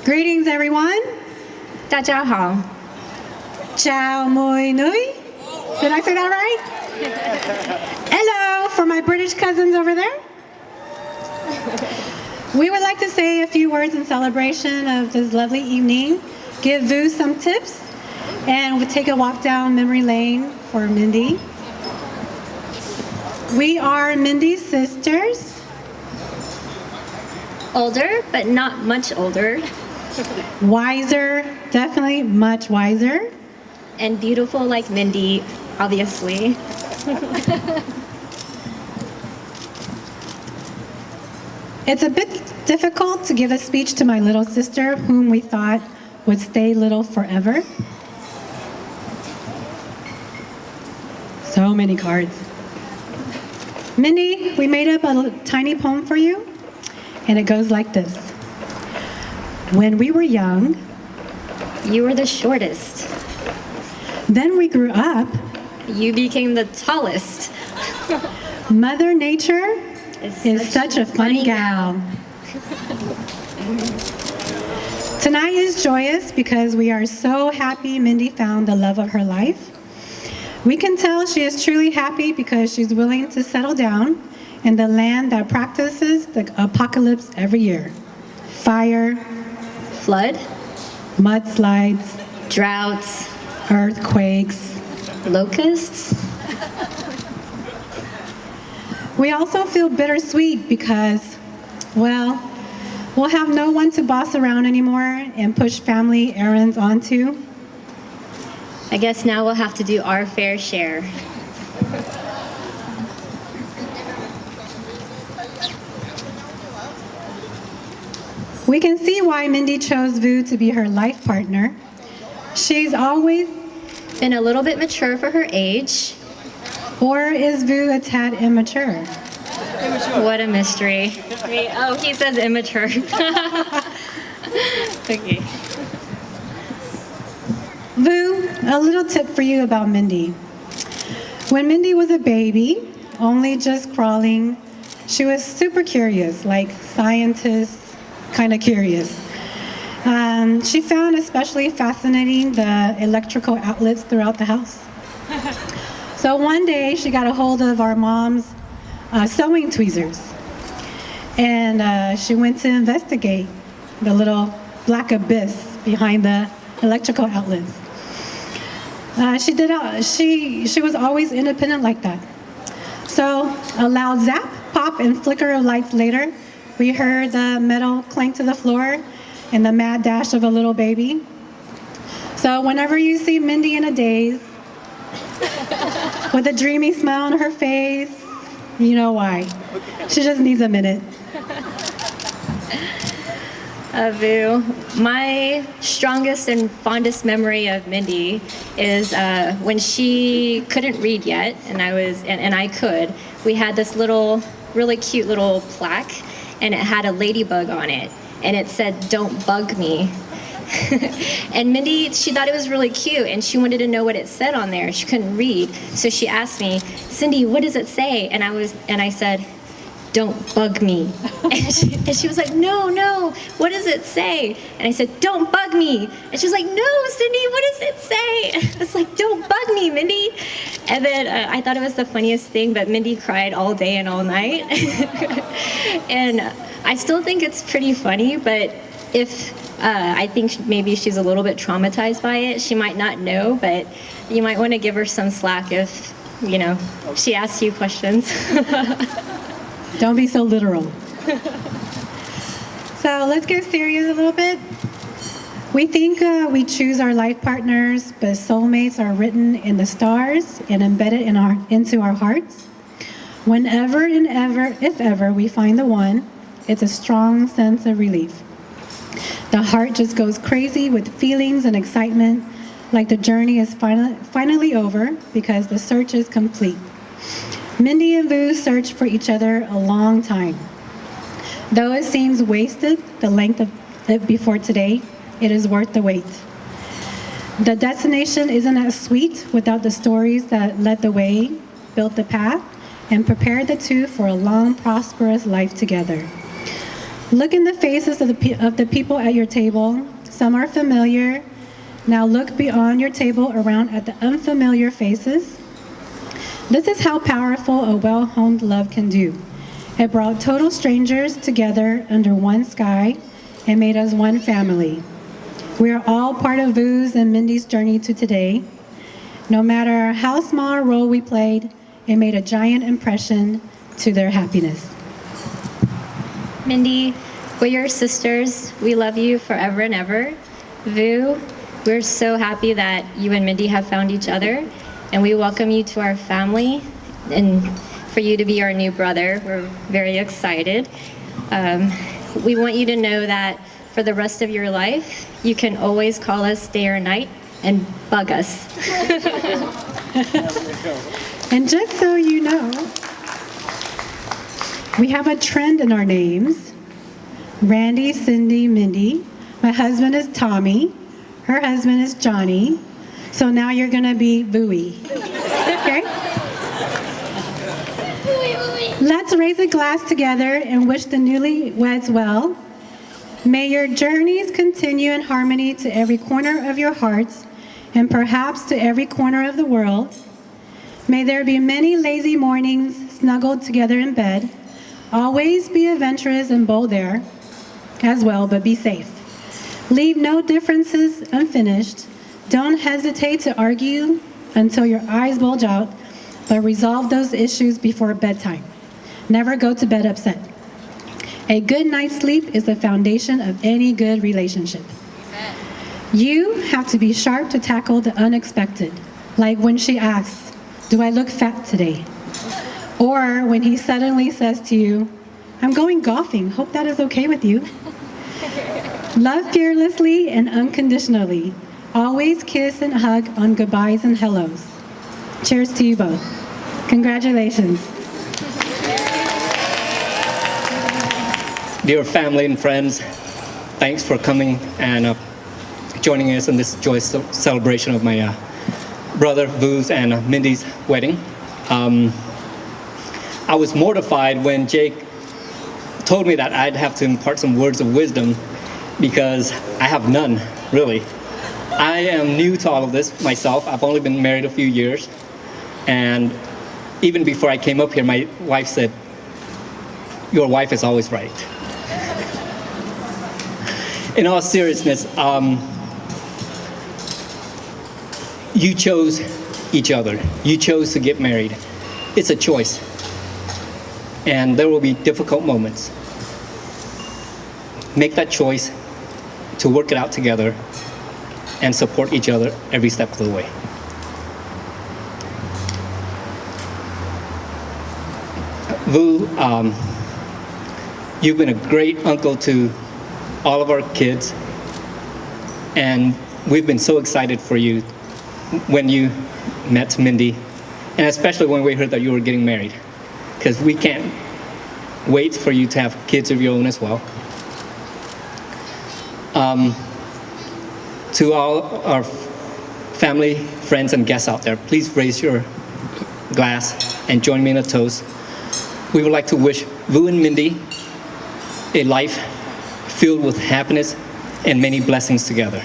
Greetings, everyone. 大家好. Ciao moi nui. Did I say that right? Hello for my British cousins over there. We would like to say a few words in celebration of this lovely evening, give Vu some tips, and we'll take a walk down memory lane for Mindy. We are Mindy's sisters. Older, but not much older. Wiser, definitely much wiser. And beautiful like Mindy, obviously. It's a bit difficult to give a speech to my little sister, whom we thought would stay little forever. So many cards. Mindy, we made up a tiny poem for you, and it goes like this. When we were young, You were the shortest. then we grew up. You became the tallest. Mother Nature is such a funny gal. Tonight is joyous because we are so happy Mindy found the love of her life. We can tell she is truly happy because she's willing to settle down in the land that practices the apocalypse every year. Fire, Flood, mudslides, droughts, earthquakes. locusts. We also feel bittersweet because, well, we'll have no one to boss around anymore and push family errands onto. I guess now we'll have to do our fair share. We can see why Mindy chose Vu to be her life partner. She's always, Been a little bit mature for her age. or is Vu a tad immature? What a mystery. Wait, oh, he says immature. Okay. Vu, a little tip for you about Mindy. When Mindy was a baby, only just crawling, she was super curious, like scientists, kind of curious. She found especially fascinating the electrical outlets throughout the house. So one day she got a hold of our mom's sewing tweezers, and she went to investigate the little black abyss behind the electrical outlets. She was always independent like that. So a loud zap, pop, and flicker of lights later, we heard the metal clank to the floor and the mad dash of a little baby. So whenever you see Mindy in a daze, with a dreamy smile on her face, you know why. She just needs a minute. Vu, my strongest and fondest memory of Mindy is when she couldn't read yet, and I could. We had this little, really cute little plaque, and it had a ladybug on it, and it said, "Don't bug me." And Mindy, she thought it was really cute, and she wanted to know what it said on there. She couldn't read, so she asked me, "Cindy, what does it say?" And I said, "Don't bug me." And she was like, no, what does it say? And I said, "Don't bug me." And she was like, "No, Cindy, what does it say?" And I was like, "Don't bug me, Mindy." And then I thought it was the funniest thing, but Mindy cried all day and all night. And I still think it's pretty funny, but I think maybe she's a little bit traumatized by it. She might not know, but you might want to give her some slack if, she asks you questions. Don't be so literal. So let's get serious a little bit. We think we choose our life partners, but soulmates are written in the stars and embedded into our hearts. Whenever and ever, if ever, we find the one, it's a strong sense of relief. The heart just goes crazy with feelings and excitement, like the journey is finally over because the search is complete. Mindy and Vu searched for each other a long time. Though it seems wasted, the length of it before today, it is worth the wait. The destination isn't as sweet without the stories that led the way, built the path, and prepared the two for a long, prosperous life together. Look in the faces of the people at your table. Some are familiar. Now look beyond your table around at the unfamiliar faces. This is how powerful a well-honed love can do. It brought total strangers together under one sky and made us one family. We are all part of Vu's and Mindy's journey to today. No matter how small a role we played, it made a giant impression to their happiness. Mindy, we're your sisters. We love you forever and ever. Vu, we're so happy that you and Mindy have found each other, and we welcome you to our family and for you to be our new brother. We're very excited. We want you to know that for the rest of your life, you can always call us day or night and bug us. And just so you know, we have a trend in our names. Randy, Cindy, Mindy. My husband is Tommy. Her husband is Johnny. So now you're going to be Vui. Okay? Let's raise a glass together and wish the newlyweds well. May your journeys continue in harmony to every corner of your hearts and perhaps to every corner of the world. May there be many lazy mornings snuggled together in bed. Always be adventurous and bold there as well, but be safe. Leave no differences unfinished. Don't hesitate to argue until your eyes bulge out, but resolve those issues before bedtime. Never go to bed upset. A good night's sleep is the foundation of any good relationship. Amen. You have to be sharp to tackle the unexpected, like when she asks, "Do I look fat today?" Or when he suddenly says to you, "I'm going golfing. Hope that is okay with you." Love fearlessly and unconditionally. Always kiss and hug on goodbyes and hellos. Cheers to you both. Congratulations. Dear family and friends, thanks for coming and joining us in this joyous celebration of my brother Vu's and Mindy's wedding. I was mortified when Jake told me that I'd have to impart some words of wisdom because I have none, really. I am new to all of this myself. I've only been married a few years, and even before I came up here, my wife said, "Your wife is always right." In all seriousness, you chose each other. You chose to get married. It's a choice. And there will be difficult moments. Make that choice to work it out together and support each other every step of the way. Vu, you've been a great uncle to all of our kids, and we've been so excited for you when you met Mindy, and especially when we heard that you were getting married, because we can't wait for you to have kids of your own as well. To all our family, friends, and guests out there, please raise your glass and join me in a toast. We would like to wish Vu and Mindy a life filled with happiness and many blessings together.